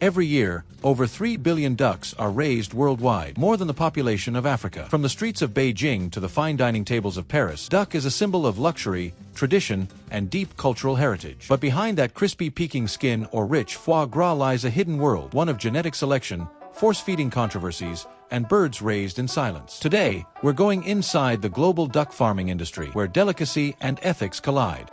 Every year, over 3 billion ducks are raised worldwide, more than the population of Africa. From the streets of Beijing to the fine dining tables of Paris, duck is a symbol of luxury, tradition, and deep cultural heritage. But behind that crispy Peking skin or rich foie gras lies a hidden world, one of genetic selection, force-feeding controversies, and birds raised in silence. Today, we're going inside the global duck farming industry, where delicacy and ethics collide.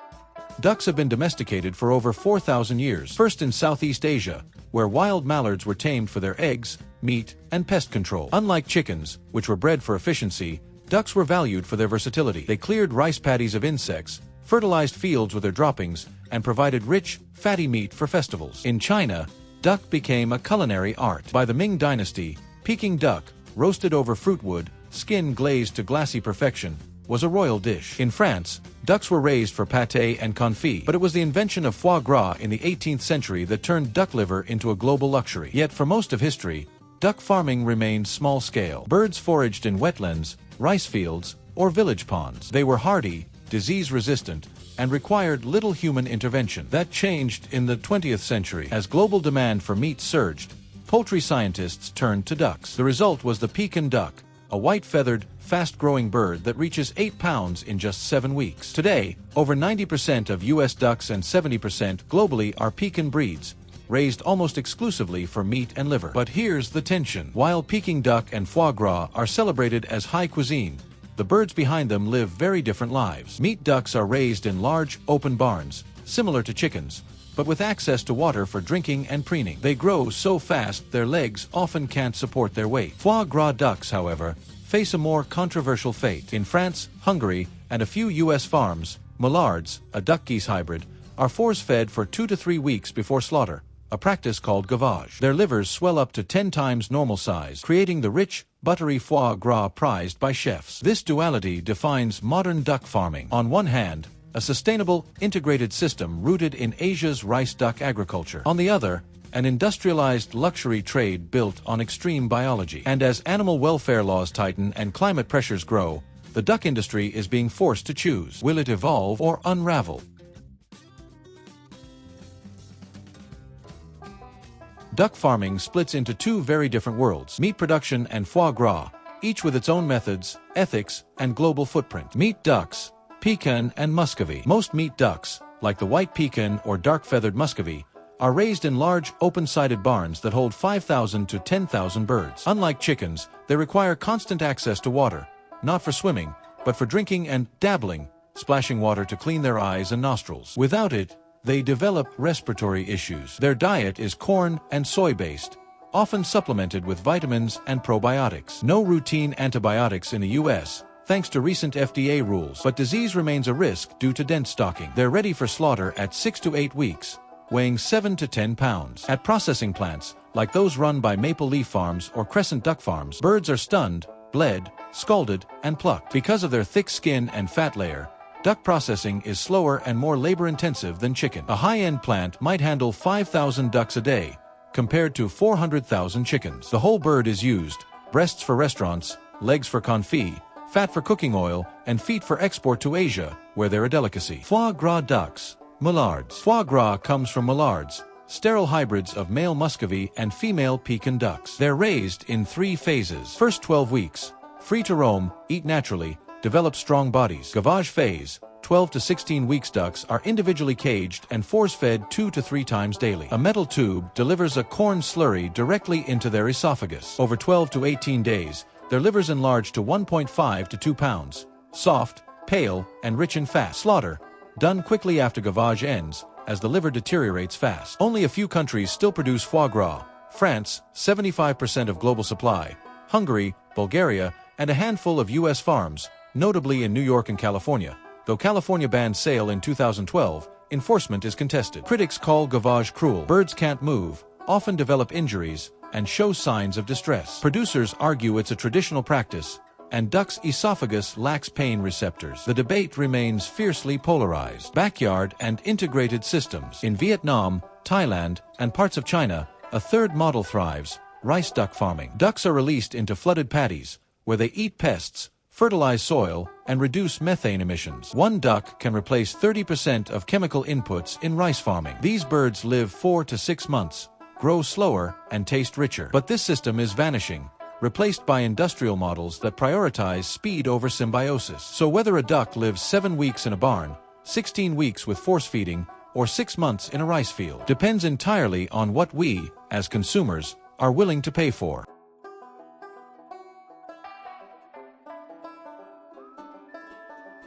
Ducks have been domesticated for over 4,000 years, first in Southeast Asia, where wild mallards were tamed for their eggs, meat, and pest control. Unlike chickens, which were bred for efficiency, ducks were valued for their versatility. They cleared rice paddies of insects, fertilized fields with their droppings, and provided rich, fatty meat for festivals. In China, duck became a culinary art. By the Ming Dynasty, Peking duck, roasted over fruit wood, skin glazed to glassy perfection, was a royal dish. In France, ducks were raised for pâté and confit, but it was the invention of foie gras in the 18th century that turned duck liver into a global luxury. Yet for most of history, duck farming remained small-scale. Birds foraged in wetlands, rice fields, or village ponds. They were hardy, disease-resistant, and required little human intervention. That changed in the 20th century. As global demand for meat surged, poultry scientists turned to ducks. The result was the Pekin duck, a white-feathered, fast-growing bird that reaches 8 pounds in just 7 weeks. Today, over 90% of U.S. ducks and 70% globally are Pekin breeds, raised almost exclusively for meat and liver. But here's the tension. While Peking duck and foie gras are celebrated as high cuisine, the birds behind them live very different lives. Meat ducks are raised in large, open barns, similar to chickens, but with access to water for drinking and preening. They grow so fast their legs often can't support their weight. Foie gras ducks, however, face a more controversial fate. In France, Hungary, and a few U.S. farms, mallards, a duck-geese hybrid, are force-fed for 2 to 3 weeks before slaughter, a practice called gavage. Their livers swell up to 10 times normal size, creating the rich, buttery foie gras prized by chefs. This duality defines modern duck farming. On one hand, a sustainable, integrated system rooted in Asia's rice duck agriculture. On the other, an industrialized luxury trade built on extreme biology. And as animal welfare laws tighten and climate pressures grow, the duck industry is being forced to choose. Will it evolve or unravel? Duck farming splits into two very different worlds: meat production and foie gras, each with its own methods, ethics, and global footprint. Meat ducks, Pekin and Muscovy. Most meat ducks, like the white Pekin or dark-feathered Muscovy, are raised in large, open-sided barns that hold 5,000 to 10,000 birds. Unlike chickens, they require constant access to water, not for swimming, but for drinking and dabbling, splashing water to clean their eyes and nostrils. Without it, they develop respiratory issues. Their diet is corn and soy-based, often supplemented with vitamins and probiotics. No routine antibiotics in the U.S., thanks to recent FDA rules, but disease remains a risk due to dense stocking. They're ready for slaughter at 6 to 8 weeks, weighing 7 to 10 pounds. At processing plants, like those run by Maple Leaf Farms or Crescent Duck Farms, birds are stunned, bled, scalded, and plucked. Because of their thick skin and fat layer, duck processing is slower and more labor-intensive than chicken. A high-end plant might handle 5,000 ducks a day, compared to 400,000 chickens. The whole bird is used: breasts for restaurants, legs for confit, fat for cooking oil, and feet for export to Asia, where they're a delicacy. Foie gras ducks, mallards. Foie gras comes from mallards, sterile hybrids of male Muscovy and female Pekin ducks. They're raised in 3 phases. First 12 weeks, free to roam, eat naturally, develop strong bodies. Gavage phase, 12 to 16 weeks. Ducks are individually caged and force-fed 2 to 3 times daily. A metal tube delivers a corn slurry directly into their esophagus. Over 12 to 18 days, their livers enlarge to 1.5 to 2 pounds, soft, pale, and rich in fat. Slaughter, done quickly after gavage ends, as the liver deteriorates fast. Only a few countries still produce foie gras: France, 75% of global supply, Hungary, Bulgaria, and a handful of U.S. farms, notably in New York and California. Though California banned sale in 2012, enforcement is contested. Critics call gavage cruel. Birds can't move, often develop injuries, and show signs of distress. Producers argue it's a traditional practice, and duck's esophagus lacks pain receptors. The debate remains fiercely polarized. Backyard and integrated systems. In Vietnam, Thailand, and parts of China, a third model thrives: rice duck farming. Ducks are released into flooded paddies, where they eat pests, fertilize soil, and reduce methane emissions. One duck can replace 30% of chemical inputs in rice farming. These birds live 4 to 6 months, grow slower, and taste richer. But this system is vanishing, replaced by industrial models that prioritize speed over symbiosis. So whether a duck lives 7 weeks in a barn, 16 weeks with force feeding, or 6 months in a rice field, depends entirely on what we, as consumers, are willing to pay for.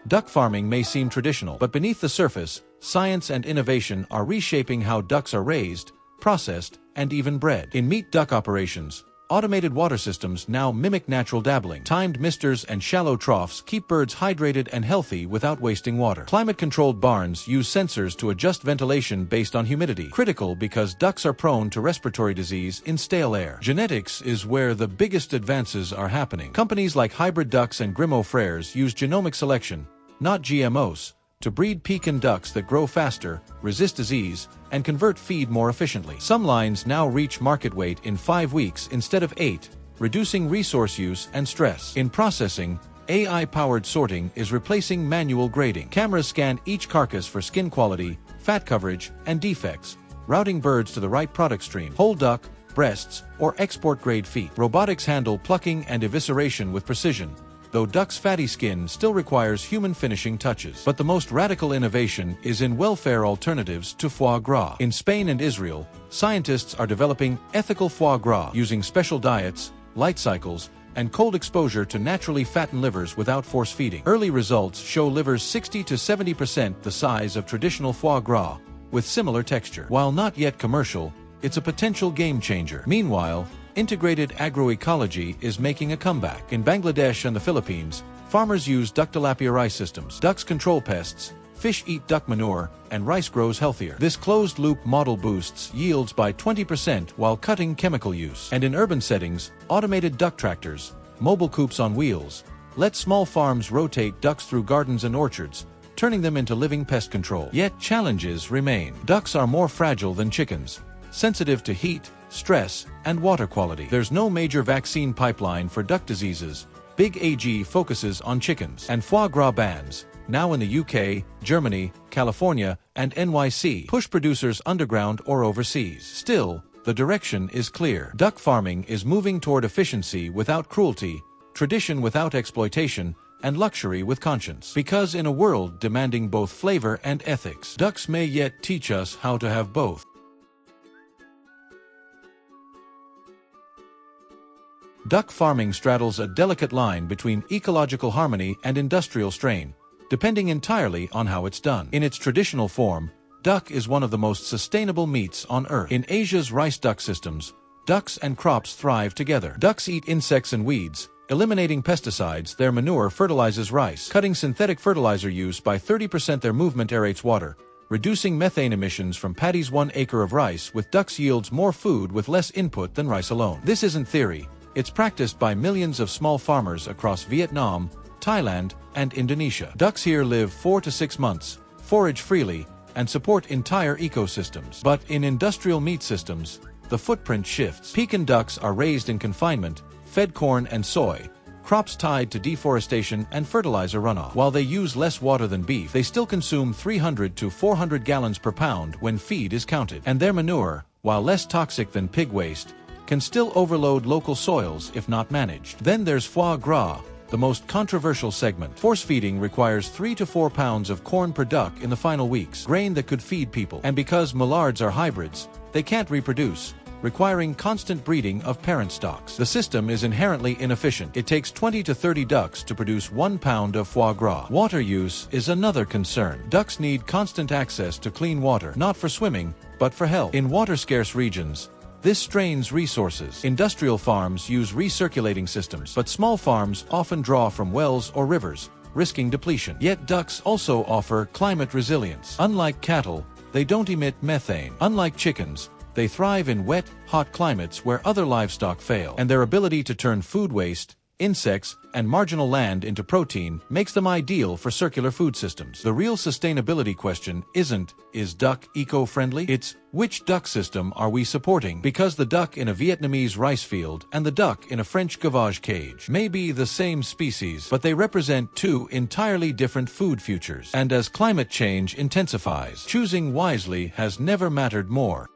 Duck farming may seem traditional, but beneath the surface, science and innovation are reshaping how ducks are raised, processed, and even bred. In meat duck operations, automated water systems now mimic natural dabbling. Timed misters and shallow troughs keep birds hydrated and healthy without wasting water. Climate-controlled barns use sensors to adjust ventilation based on humidity, critical because ducks are prone to respiratory disease in stale air. Genetics is where the biggest advances are happening. Companies like Hybrid Ducks and Grimaud Frères use genomic selection, not GMOs, to breed Pekin ducks that grow faster, resist disease, and convert feed more efficiently. Some lines now reach market weight in 5 weeks instead of 8, reducing resource use and stress. In processing, AI-powered sorting is replacing manual grading. Cameras scan each carcass for skin quality, fat coverage, and defects, routing birds to the right product stream: whole duck, breasts, or export-grade feet. Robotics handle plucking and evisceration with precision, though duck's fatty skin still requires human finishing touches. But the most radical innovation is in welfare alternatives to foie gras. In Spain and Israel, scientists are developing ethical foie gras using special diets, light cycles, and cold exposure to naturally fatten livers without force feeding. Early results show livers 60 to 70% the size of traditional foie gras, with similar texture. While not yet commercial, it's a potential game changer. Meanwhile, integrated agroecology is making a comeback. In Bangladesh and the Philippines, farmers use duck tilapia rice systems. Ducks control pests, fish eat duck manure, and rice grows healthier. This closed-loop model boosts yields by 20% while cutting chemical use. And in urban settings, automated duck tractors, mobile coops on wheels, let small farms rotate ducks through gardens and orchards, turning them into living pest control. Yet challenges remain. Ducks are more fragile than chickens, sensitive to heat, stress, and water quality. There's no major vaccine pipeline for duck diseases. Big AG focuses on chickens. And foie gras bans, now in the UK, Germany, California, and NYC, push producers underground or overseas. Still, the direction is clear. Duck farming is moving toward efficiency without cruelty, tradition without exploitation, and luxury with conscience. Because in a world demanding both flavor and ethics, ducks may yet teach us how to have both. Duck farming straddles a delicate line between ecological harmony and industrial strain, depending entirely on how it's done. In its traditional form, duck is one of the most sustainable meats on Earth. In Asia's rice duck systems, ducks and crops thrive together. Ducks eat insects and weeds, eliminating pesticides. Their manure fertilizes rice. Cutting synthetic fertilizer use by 30%. Their movement aerates water, reducing methane emissions from paddy's 1 acre of rice. With ducks yields more food with less input than rice alone. This isn't theory. It's practiced by millions of small farmers across Vietnam, Thailand, and Indonesia. Ducks here live 4 to 6 months, forage freely, and support entire ecosystems. But in industrial meat systems, the footprint shifts. Pekin ducks are raised in confinement, fed corn and soy, crops tied to deforestation and fertilizer runoff. While they use less water than beef, they still consume 300 to 400 gallons per pound when feed is counted. And their manure, while less toxic than pig waste, can still overload local soils if not managed. Then there's foie gras, the most controversial segment. Force feeding requires 3 to 4 pounds of corn per duck in the final weeks, grain that could feed people. And because mallards are hybrids, they can't reproduce, requiring constant breeding of parent stocks. The system is inherently inefficient. It takes 20 to 30 ducks to produce 1 pound of foie gras. Water use is another concern. Ducks need constant access to clean water, not for swimming, but for health. In water-scarce regions, this strains resources. Industrial farms use recirculating systems, but small farms often draw from wells or rivers, risking depletion. Yet ducks also offer climate resilience. Unlike cattle, they don't emit methane. Unlike chickens, they thrive in wet, hot climates where other livestock fail. And their ability to turn food waste, insects, and marginal land into protein makes them ideal for circular food systems. The real sustainability question isn't, is duck eco-friendly? It's, which duck system are we supporting? Because the duck in a Vietnamese rice field and the duck in a French gavage cage may be the same species, but they represent two entirely different food futures. And as climate change intensifies, choosing wisely has never mattered more.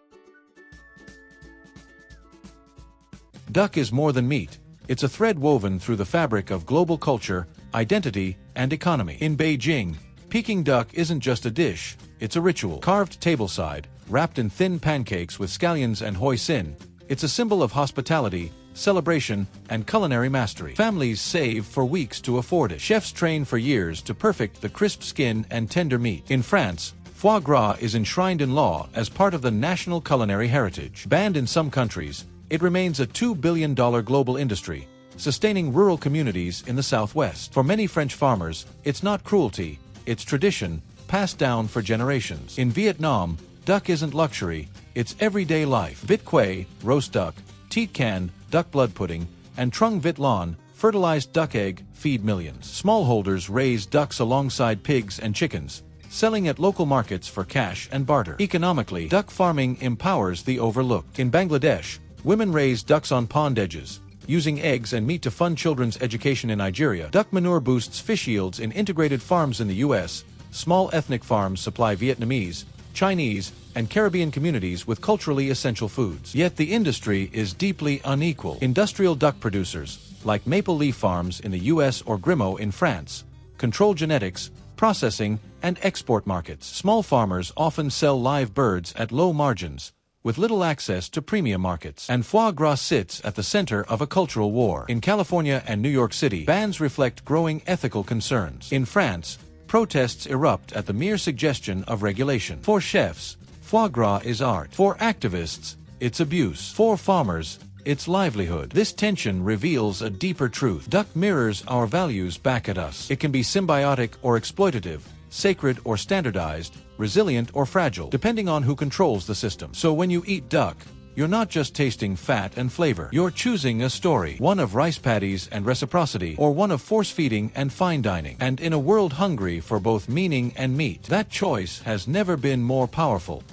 Duck is more than meat. It's a thread woven through the fabric of global culture, identity, and economy. In Beijing, Peking duck isn't just a dish, it's a ritual. Carved tableside, wrapped in thin pancakes with scallions and hoisin, it's a symbol of hospitality, celebration, and culinary mastery. Families save for weeks to afford it. Chefs train for years to perfect the crisp skin and tender meat. In France, foie gras is enshrined in law as part of the national culinary heritage. Banned in some countries, it remains a $2 billion global industry, sustaining rural communities in the southwest. For many French farmers, it's not cruelty, it's tradition, passed down for generations. In Vietnam, duck isn't luxury, it's everyday life. Vit quay, roast duck, teat can, duck blood pudding, and trung vit lan, fertilized duck egg, feed millions. Smallholders raise ducks alongside pigs and chickens, selling at local markets for cash and barter. Economically, duck farming empowers the overlooked. In Bangladesh, women raise ducks on pond edges, using eggs and meat to fund children's education. In Nigeria, duck manure boosts fish yields. In integrated farms in the U.S., small ethnic farms supply Vietnamese, Chinese, and Caribbean communities with culturally essential foods. Yet the industry is deeply unequal. Industrial duck producers, like Maple Leaf Farms in the U.S. or Grimaud in France, control genetics, processing, and export markets. Small farmers often sell live birds at low margins, with little access to premium markets. And foie gras sits at the center of a cultural war. In California and New York City, bans reflect growing ethical concerns. In France, protests erupt at the mere suggestion of regulation. For chefs, foie gras is art. For activists, it's abuse. For farmers, it's livelihood. This tension reveals a deeper truth. Duck mirrors our values back at us. It can be symbiotic or exploitative, sacred or standardized, resilient or fragile, depending on who controls the system. So when you eat duck, you're not just tasting fat and flavor. You're choosing a story, one of rice paddies and reciprocity, or one of force-feeding and fine dining. And in a world hungry for both meaning and meat, that choice has never been more powerful.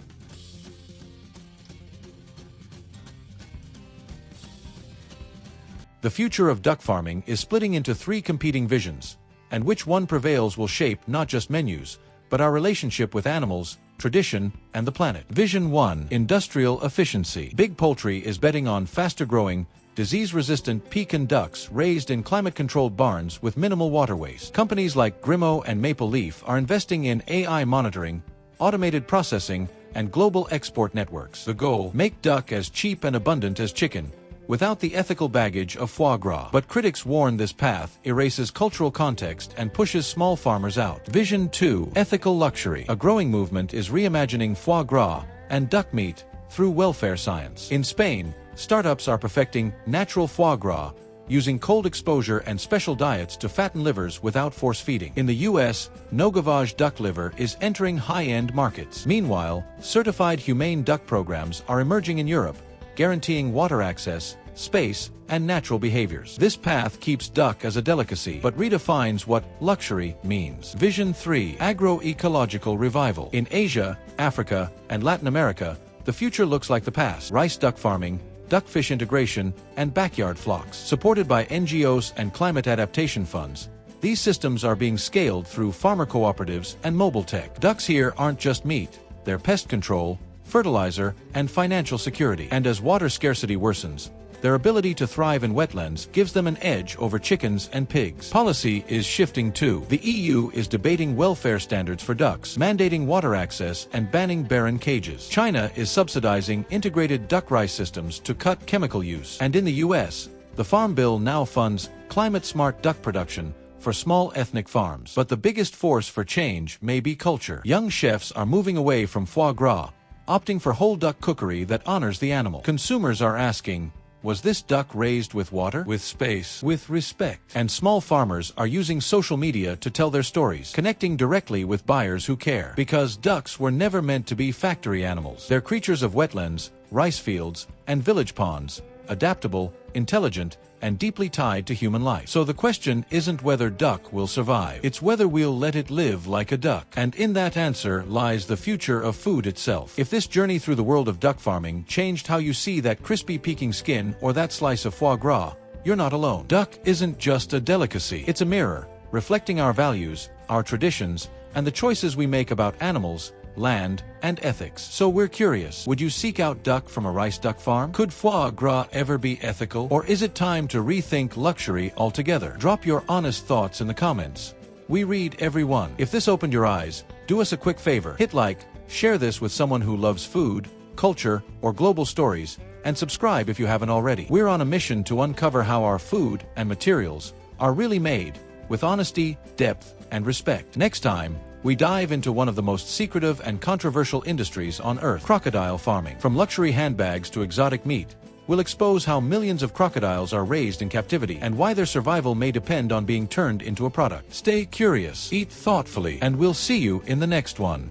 The future of duck farming is splitting into three competing visions, and which one prevails will shape not just menus, but our relationship with animals, tradition, and the planet. Vision 1: Industrial efficiency. Big Poultry is betting on faster-growing, disease-resistant Pekin ducks raised in climate-controlled barns with minimal water waste. Companies like Grimaud and Maple Leaf are investing in AI monitoring, automated processing, and global export networks. The goal: make duck as cheap and abundant as chicken, without the ethical baggage of foie gras. But critics warn this path erases cultural context and pushes small farmers out. Vision 2: Ethical luxury. A growing movement is reimagining foie gras and duck meat through welfare science. In Spain, startups are perfecting natural foie gras, using cold exposure and special diets to fatten livers without force feeding. In the U.S., no gavage duck liver is entering high-end markets. Meanwhile, certified humane duck programs are emerging in Europe, guaranteeing water access, space, and natural behaviors. This path keeps duck as a delicacy, but redefines what luxury means. Vision 3: Agroecological revival. In Asia, Africa, and Latin America, the future looks like the past. Rice duck farming, duckfish integration, and backyard flocks. Supported by NGOs and climate adaptation funds, these systems are being scaled through farmer cooperatives and mobile tech. Ducks here aren't just meat, they're pest control, fertilizer, and financial security. And as water scarcity worsens, their ability to thrive in wetlands gives them an edge over chickens and pigs. Policy is shifting too. The EU is debating welfare standards for ducks, mandating water access and banning barren cages. China is subsidizing integrated duck rice systems to cut chemical use. And in the US, the Farm Bill now funds climate-smart duck production for small ethnic farms. But the biggest force for change may be culture. Young chefs are moving away from foie gras, opting for whole duck cookery that honors the animal. Consumers are asking, was this duck raised with water, with space, with respect? And small farmers are using social media to tell their stories, connecting directly with buyers who care. Because ducks were never meant to be factory animals. They're creatures of wetlands, rice fields, and village ponds, adaptable, intelligent, and deeply tied to human life. So the question isn't whether duck will survive, it's whether we'll let it live like a duck. And in that answer lies the future of food itself. If this journey through the world of duck farming changed how you see that crispy Peking skin or that slice of foie gras, you're not alone. Duck isn't just a delicacy, it's a mirror, reflecting our values, our traditions, and the choices we make about animals, land, and ethics. So we're curious, would you seek out duck from a rice duck farm? Could foie gras ever be ethical? Or is it time to rethink luxury altogether? Drop your honest thoughts in the comments. We read every one. If this opened your eyes, do us a quick favor. Hit like, share this with someone who loves food, culture, or global stories, and subscribe if you haven't already. We're on a mission to uncover how our food and materials are really made, with honesty, depth, and respect. Next time, we dive into one of the most secretive and controversial industries on Earth, crocodile farming. From luxury handbags to exotic meat, we'll expose how millions of crocodiles are raised in captivity and why their survival may depend on being turned into a product. Stay curious, eat thoughtfully, and we'll see you in the next one.